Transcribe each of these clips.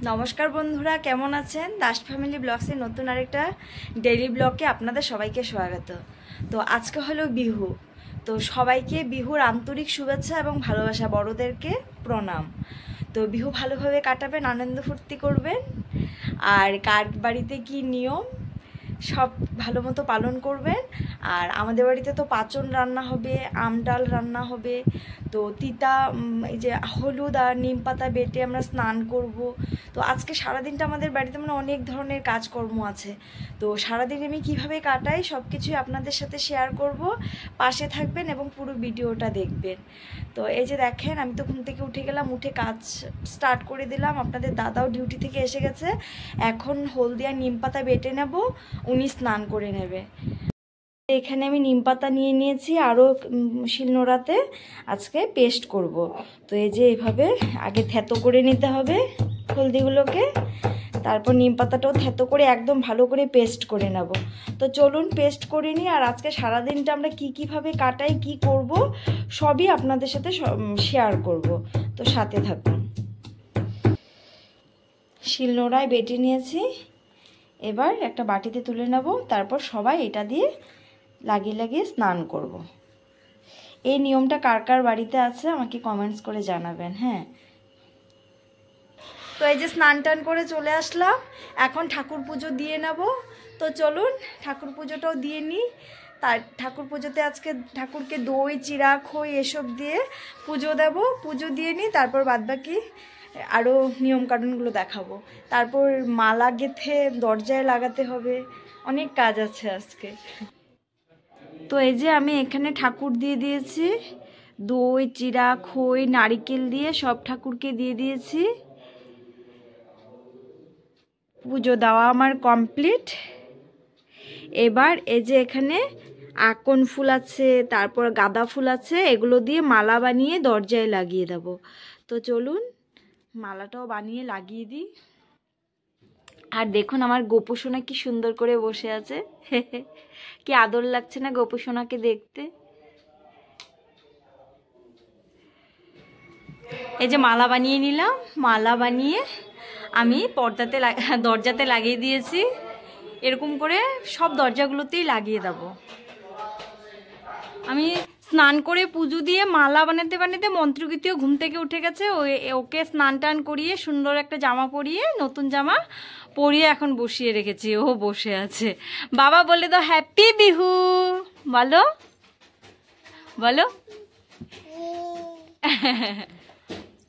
নমস্কার বন্ধুরা, কেমন আছেন? দাস ফ্যামিলি ব্লগসের নতুন আরেকটা ডেইলি ব্লগে আপনাদের সবাইকে স্বাগত। তো আজকে হলো বিহু। তো সবাইকে বিহুর আন্তরিক শুভেচ্ছা এবং ভালোবাসা, বড়দেরকে প্রণাম। তো বিহু ভালোভাবে কাটাবেন, আনন্দ ফুর্তি করবেন, আর কার বাড়িতে কি নিয়ম সব ভালো মতো পালন করবেন। আর আমাদের বাড়িতে তো পাচন রান্না হবে, আম ডাল রান্না হবে। তো তিতা এই যে হলুদ আর নিম পাতা বেটে আমরা স্নান করব। তো আজকে সারাদিনটা আমাদের বাড়িতে মানে অনেক ধরনের কাজকর্ম আছে। তো সারাদিন আমি কীভাবে কাটাই সব কিছুই আপনাদের সাথে শেয়ার করব। পাশে থাকবেন এবং পুরো ভিডিওটা দেখবেন। তো এই যে দেখেন, আমি তো ঘুম থেকে উঠে গেলাম, উঠে কাজ স্টার্ট করে দিলাম। আপনাদের দাদাও ডিউটি থেকে এসে গেছে। এখন হলদি আর নিম পাতা বেটে নেব, উনি স্নান করে নেবে। এখানে আমি নিম পাতা নিয়ে নিয়েছি, আরও শিলনোড়াতে আজকে পেস্ট করব। তো এই যে এইভাবে আগে থেতো করে নিতে হবে হলদিগুলোকে, তারপর নিম পাতাটাও থেতো করে একদম ভালো করে পেস্ট করে নেব। তো চলুন পেস্ট করে নিই। আর আজকে সারাদিনটা আমরা কীভাবে কাটাই, কি করব সবই আপনাদের সাথে শেয়ার করব। তো সাথে থাকুন। শিলনোড়ায় বেটে নিয়েছি, এবার একটা বাটিতে তুলে নেব। তারপর সবাই এটা দিয়ে লাগিয়ে লাগিয়ে স্নান করব। এই নিয়মটা কার কার বাড়িতে আছে আমাকে কমেন্টস করে জানাবেন। হ্যাঁ, তো এই যে স্নান টান করে চলে আসলাম, এখন ঠাকুর পুজো দিয়ে নেব। তো চলুন ঠাকুর পুজোটাও দিয়ে নিই। তার ঠাকুর পুজোতে আজকে ঠাকুরকে দই, চিড়া, খই এসব দিয়ে পুজো দেব। পুজো দিয়ে নিই, তারপর বাদবাকি আরও নিয়মকানুনগুলো দেখাবো। তারপর মালা গেঁথে দরজায় লাগাতে হবে, অনেক কাজ আছে আজকে। তো এই যে আমি এখানে ঠাকুর দিয়ে দিয়েছি, দই, চিড়া, খই, নারিকেল দিয়ে সব ঠাকুরকে দিয়ে দিয়েছি। পুজো দেওয়া আমার কমপ্লিট। এবার এই যে এখানে আকন ফুল আছে, তারপর গাঁদা ফুল আছে, এগুলো দিয়ে মালা বানিয়ে দরজায় লাগিয়ে দেব। তো চলুন মালাটাও বানিয়ে লাগিয়ে দিই। আর দেখুন আমার গোপু সোনা কি সুন্দর করে বসে আছে। কি আদর লাগছে না গোপু সোনাকে দেখতে। এই যে মালা বানিয়ে নিলাম, মালা বানিয়ে আমি পর্দাতে দরজাতে লাগিয়ে দিয়েছি। এরকম করে সব দরজাগুলোতেই লাগিয়ে দেব। আমি স্নান করে পুজো দিয়ে মালা বানাতে বানাতে মন্ত্রগীতিও ঘুম থেকে উঠে গেছে। ওকে স্নান টান করিয়ে সুন্দর একটা জামা পরিয়ে, নতুন জামা পরিয়ে এখন বসিয়ে রেখেছি। ও বসে আছে। বাবা বলে দাও হ্যাপি বিহু, বলো বলো।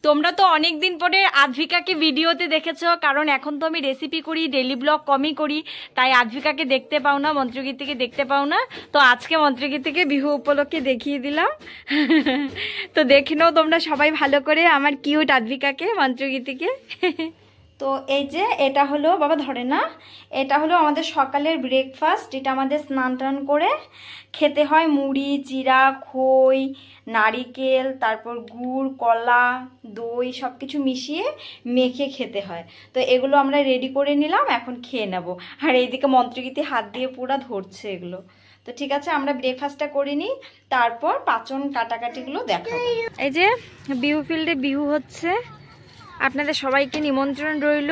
তোমরা তো অনেক দিন পরে আদ্ভিকাকে ভিডিওতে দেখেছো, কারণ এখন তো আমি রেসিপি করি, ডেইলি ব্লগ কমই করি, তাই আদ্ভিকাকে দেখতে পাও না, মন্ত্রগীতিকে দেখতে পাও না। তো আজকে মন্ত্রগীতিকে বিহু উপলক্ষে দেখিয়ে দিলাম। তো দেখে নাও তোমরা সবাই ভালো করে আমার কিউট আদ্ভিকাকে, মন্ত্রগীতিকে। তো এই যে এটা হলো, বাবা ধরে না, এটা হলো আমাদের সকালের ব্রেকফাস্ট। এটা আমাদের স্নান টান করে খেতে হয়। মুড়ি, চিড়া, খই, নারিকেল, তারপর গুড়, কলা, দই সব কিছু মিশিয়ে মেখে খেতে হয়। তো এগুলো আমরা রেডি করে নিলাম, এখন খেয়ে নেব। আর এইদিকে মন্ত্রগীতি হাত দিয়ে পুরা ধরছে এগুলো। তো ঠিক আছে, আমরা ব্রেকফাস্টটা করে নিই, তারপর পাচন কাটাকাটিগুলো দেখাবো। এই যে বিহু ফিল্ডে বিহু হচ্ছে, আপনাদের সবাইকে নিমন্ত্রণ রইল।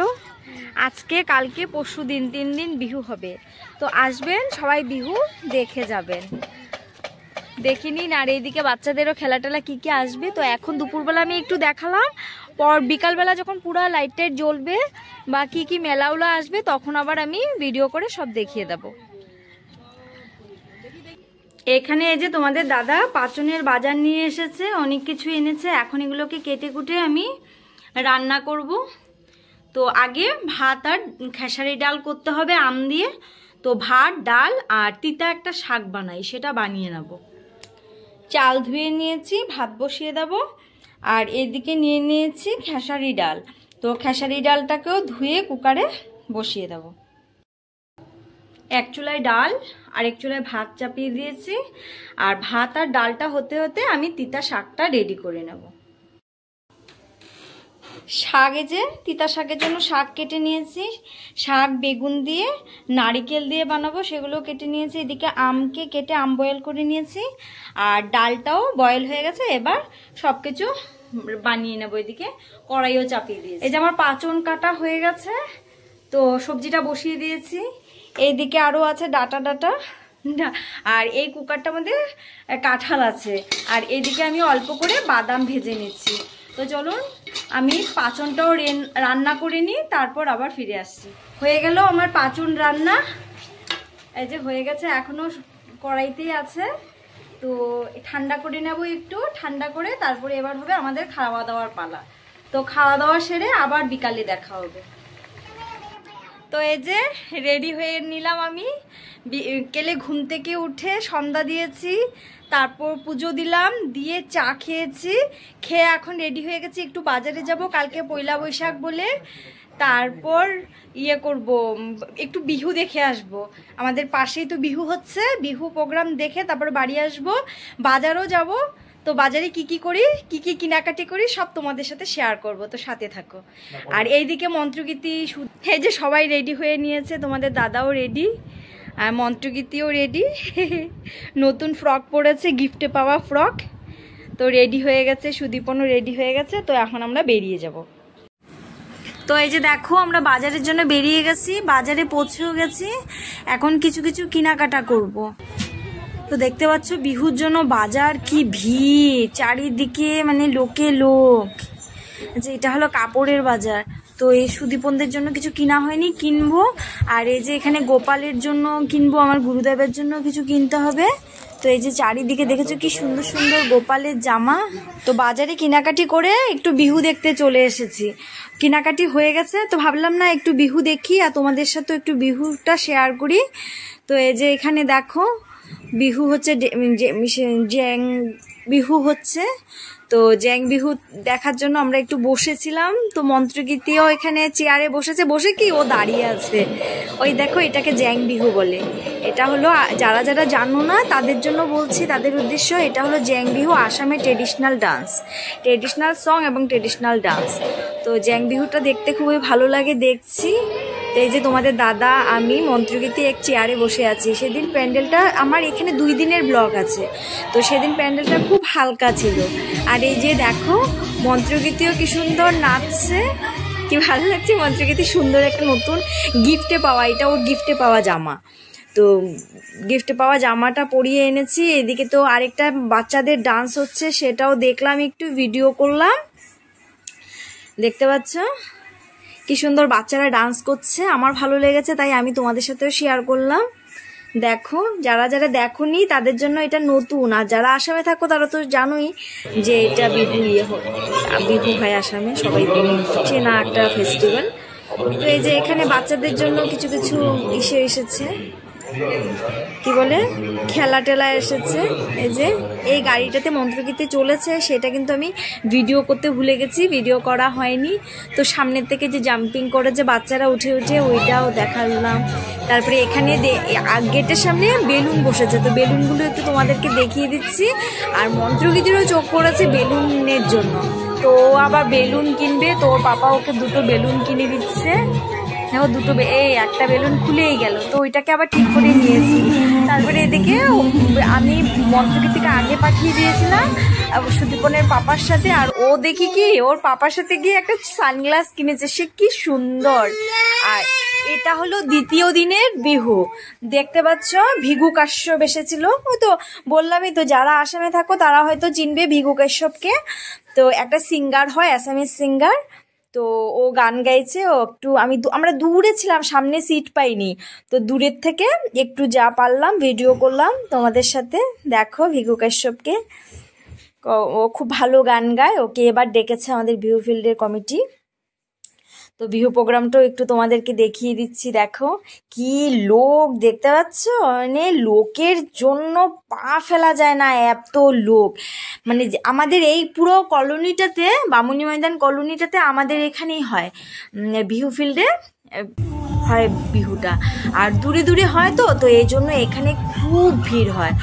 আজকে, কালকে, পরশু দিন 3 দিন বিহু হবে। তো আসবেন সবাই, বিহু দেখে যাবেন। দেখে নিন। আর এইদিকে বাচ্চাদেরও খেলা টেলা কী কী আসবে। তো এখন দুপুরবেলা আমি একটু দেখালাম, পর বিকালবেলা যখন পুরো লাইট টাইট জ্বলবে বা কী কী মেলাগুলো আসবে তখন আবার আমি ভিডিও করে সব দেখিয়ে দেব। এখানে এই যে তোমাদের দাদা পাচনের বাজার নিয়ে এসেছে, অনেক কিছু এনেছে। এখন এগুলোকে কেটে কুটে আমি রান্না করব। তো আগে ভাত আর খেসারি ডাল করতে হবে আম দিয়ে। তো ভাত, ডাল আর তিতা একটা শাক বানাই, সেটা বানিয়ে নেব। চাল ধুয়ে নিয়েছি, ভাত বসিয়ে দেব। আর এদিকে নিয়ে নিয়েছি খেসারি ডাল। তো খেসারি ডালটাকেও ধুয়ে কুকারে বসিয়ে দেব। এক চুলায় ডাল আর এক চুলায় ভাত চাপিয়ে দিয়েছি। আর ভাত আর ডালটা হতে হতে আমি তিতা শাকটা রেডি করে নেব। শাক, যে তিতা শাকের জন্য শাক কেটে নিয়েছি। শাক বেগুন দিয়ে, নারিকেল দিয়ে বানাবো, সেগুলো কেটে নিয়েছি। এদিকে আমকে কেটে আম বয়েল করে নিয়েছি। আর ডালটাও বয়েল হয়ে গেছে। এবার সব কিছু বানিয়ে নেবো। এদিকে কড়াইও চাপিয়ে দিয়েছি। এই যে আমার পাঁচন কাটা হয়ে গেছে, তো সবজিটা বসিয়ে দিয়েছি। এইদিকে আরও আছে ডাটা আর এই কুকারটার মধ্যে কাঁঠাল আছে। আর এইদিকে আমি অল্প করে বাদাম ভেজে নিচ্ছি। তো চলুন আমি পাঁচনটাও রান্না করে নিই, তারপর আবার ফিরে আসছি। হয়ে গেল আমার পাঁচন রান্না, এই যে হয়ে গেছে, এখনও কড়াইতেই আছে। তো ঠান্ডা করে নেব, একটু ঠান্ডা করে তারপরে এবার হবে আমাদের খাওয়া দাওয়ার পালা। তো খাওয়া দাওয়া সেরে আবার বিকালে দেখা হবে। তো এই যে রেডি হয়ে নিলাম আমি। বিকেলে ঘুম থেকে উঠে সন্ধ্যা দিয়েছি, তারপর পুজো দিলাম, দিয়ে চা খেয়েছি, খেয়ে এখন রেডি হয়ে গেছি, একটু বাজারে যাব কালকে পয়লা বৈশাখ বলে। তারপর করব, একটু বিহু দেখে আসব। আমাদের পাশেই তো বিহু হচ্ছে, বিহু প্রোগ্রাম দেখে তারপর বাড়ি আসব। বাজারও যাব, তো বাজারে কি কি করি, কি কি কেনাকাটি করি সব তোমাদের সাথে শেয়ার করব, তো সাথে থাকো। আর এইদিকে মন্ত্রগীতি, এই যে সবাই রেডি হয়ে নিয়েছে, তোমাদের দাদাও রেডি আর মন্ত্রগীতিও রেডি। নতুন ফ্রক পরেছে, গিফটে পাওয়া ফ্রক, তো রেডি হয়ে গেছে, সুদীপনও রেডি হয়ে গেছে। তো এখন আমরা বেরিয়ে যাব। তো এই যে দেখো আমরা বাজারের জন্য বেরিয়ে গেছি, বাজারে পৌঁছেও গেছি। এখন কিছু কিছু কেনাকাটা করব। তো দেখতে পাচ্ছ বিহুর জন্য বাজার কি ভিড়, চারিদিকে মানে লোকে লোক। যে এটা হলো কাপড়ের বাজার। তো এই সুদীপনদের জন্য কিছু কিনা হয়নি, কিনবো। আর এই যে এখানে গোপালের জন্য কিনবো, আমার গুরুদেবের জন্য কিছু কিনতে হবে। তো এই যে চারিদিকে দেখেছো কি সুন্দর সুন্দর গোপালের জামা। তো বাজারে কেনাকাটি করে একটু বিহু দেখতে চলে এসেছি। কেনাকাটি হয়ে গেছে, তো ভাবলাম না একটু বিহু দেখি আর তোমাদের সাথে একটু বিহুটা শেয়ার করি। তো এই যে এখানে দেখো বিহু হচ্ছে, জ্যাং বিহু হচ্ছে। তো জ্যাং বিহু দেখার জন্য আমরা একটু বসেছিলাম। তো মন্ত্রগীতিও এখানে চেয়ারে বসেছে, বসে কি ও দাঁড়িয়ে আছে। ওই দেখো এটাকে জ্যাং বিহু বলে। এটা হলো, যারা যারা জানো না তাদের জন্য বলছি, তাদের উদ্দেশ্য, এটা হলো জ্যাং বিহু, আসামের ট্রেডিশনাল ডান্স, ট্রেডিশনাল সং এবং ট্রেডিশনাল ডান্স। তো জ্যাং বিহুটা দেখতে খুবই ভালো লাগে, দেখছি। তো এই যে তোমাদের দাদা, আমি মন্ত্রগীতি এক চেয়ারে বসে আছি। সেদিন প্যান্ডেলটা আমার এখানে 2 দিনের ব্লগ আছে, তো সেদিন প্যান্ডেলটা খুব হালকা ছিল। আর এই যে দেখো মন্ত্রগীতিও কি সুন্দর নাচছে, কি ভালো লাগছে। মন্ত্রগীতি সুন্দর একটা নতুন গিফটে পাওয়া, এটা ওর গিফটে পাওয়া জামা। তো গিফটে পাওয়া জামাটা পরিয়ে এনেছি। এদিকে তো আরেকটা বাচ্চাদের ডান্স হচ্ছে, সেটাও দেখলাম, একটু ভিডিও করলাম। দেখতে পাচ্ছ কি সুন্দর বাচ্চারা ডান্স করছে, আমার ভালো লেগেছে, তাই আমি তোমাদের সাথেও শেয়ার করলাম। দেখো যারা যারা দেখোনি তাদের জন্য এটা নতুন, আর যারা আসামে থাকো তারা তো জানোই যে এটা বিহু বিহু হয় আসামে, সবাই চেনা একটা ফেস্টিভ্যাল। তো এই যে এখানে বাচ্চাদের জন্য কিছু কিছু এসেছে, কি বলে, খেলা টেলা এসেছে। এই যে এই গাড়িটাতে মন্ত্রগীতি চলেছে, সেটা কিন্তু আমি ভিডিও করতে ভুলে গেছি, ভিডিও করা হয়নি। তো সামনের থেকে যে জাম্পিং করে যে বাচ্চারা উঠে উঠে, ওইটাও দেখালাম। তারপরে এখানে গেটের সামনে বেলুন বসেছে, তো বেলুনগুলো একটু তোমাদেরকে দেখিয়ে দিচ্ছি। আর মন্ত্রগীতিরও চোখ পড়েছে বেলুনের জন্য, তো আবার বেলুন কিনবে, তো ওর পাপা ওকে 2টো বেলুন কিনে দিচ্ছে। দেখো 2টো, এই একটা বেলুন খুলেই গেল, তো ওইটাকে আবার ঠিক করে নিয়েছি। তারপরে এদিকে আমি মন্ত্রগীতিকে আগে পাঠিয়ে দিয়েছিলাম সুদীপনের পাপার সাথে, আর ও দেখি কি ওর পাপার সাথে গিয়ে একটা সানগ্লাস কিনেছে, সে কি সুন্দর। আর এটা হলো 2য় দিনের বিহু, দেখতে পাচ্ছ ভিগু কাশ্যপ এসেছিল। ওই তো বললামই তো, যারা আসামে থাকো তারা হয়তো চিনবে ভিগু কাশ্যপকে। তো একটা সিঙ্গার হয়, আসামের সিঙ্গার। তো ও গান গাইছে, ও একটু আমরা দূরে ছিলাম, সামনে সিট পাইনি, তো দূরের থেকে একটু যা পারলাম ভিডিও করলাম তোমাদের সাথে। দেখো ভিগু কাশ্যপকে, ও খুব ভালো গান গায়, ওকে এবার ডেকেছে আমাদের বিহু ফিল্ডের কমিটি। তো বিহু প্রোগ্রামটাও একটু তোমাদেরকে দেখিয়ে দিচ্ছি। দেখো কি লোক, দেখতে পাচ্ছ, মানে লোকের জন্য পা ফেলা যায় না, এত লোক। মানে আমাদের এই পুরো কলোনিটাতে, বামুনি ময়দান কলোনিটাতে আমাদের এখানেই হয় বিহু ফিল্ডে হয় বিহুটা, আর দূরে দূরে হয়, তো এই জন্য এখানে খুব ভিড় হয়।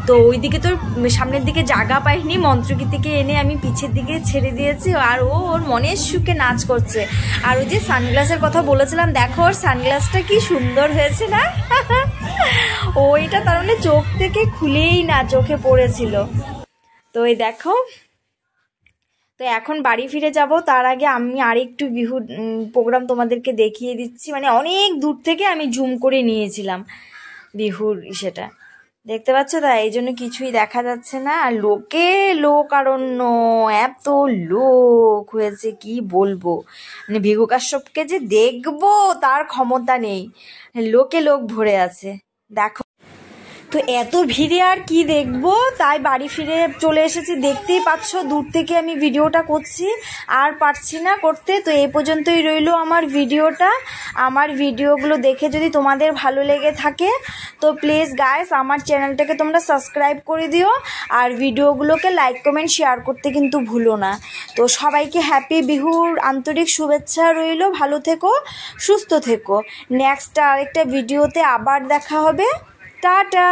তো ওইদিকে তো সামনের দিকে জায়গা পাইনি, মন্ত্রগীতিকে এনে আমি পিছের দিকে ছেড়ে দিয়েছি, আর ও ওর মনের সুখে নাচ করছে। আর ওই যে সানগ্লাসের কথা বলেছিলাম, দেখো ওর সানগ্লাসটা কি সুন্দর হয়েছে না। ওইটা তার মানে চোখ থেকে খুলেই না, চোখে পড়েছিল। তো এই দেখো, তো এখন বাড়ি ফিরে যাব, তার আগে আমি আরেকটু বিহুর প্রোগ্রাম তোমাদেরকে দেখিয়ে দিচ্ছি। মানে অনেক দূর থেকে আমি জুম করে নিয়েছিলাম বিহুর সেটা, দেখতে পাচ্ছ? তাই এই জন্য কিছুই দেখা যাচ্ছে না। আর লোকারণ্য, এত লোক হয়েছে কি বলবো। মানে বিহু কাশ্যপকে যে দেখবো তার ক্ষমতা নেই, লোক ভরে আছে দেখো। তো এত ভিড়ে আর কি দেখবো, তাই বাড়ি ফিরে চলে এসেছি। দেখতেই পাচ্ছ দূর থেকে আমি ভিডিওটা করছি, আর পারছি না করতে। তো এই পর্যন্তই রইলো আমার ভিডিওটা। আমার ভিডিওগুলো দেখে যদি তোমাদের ভালো লেগে থাকে তো প্লিজ গাইস আমার চ্যানেলটাকে তোমরা সাবস্ক্রাইব করে দিও, আর ভিডিওগুলোকে লাইক কমেন্ট শেয়ার করতে কিন্তু ভুলো না। তো সবাইকে হ্যাপি বিহুর আন্তরিক শুভেচ্ছা রইলো। ভালো থেকো, সুস্থ থেকো। নেক্সট আরেকটা ভিডিওতে আবার দেখা হবে। টাটা।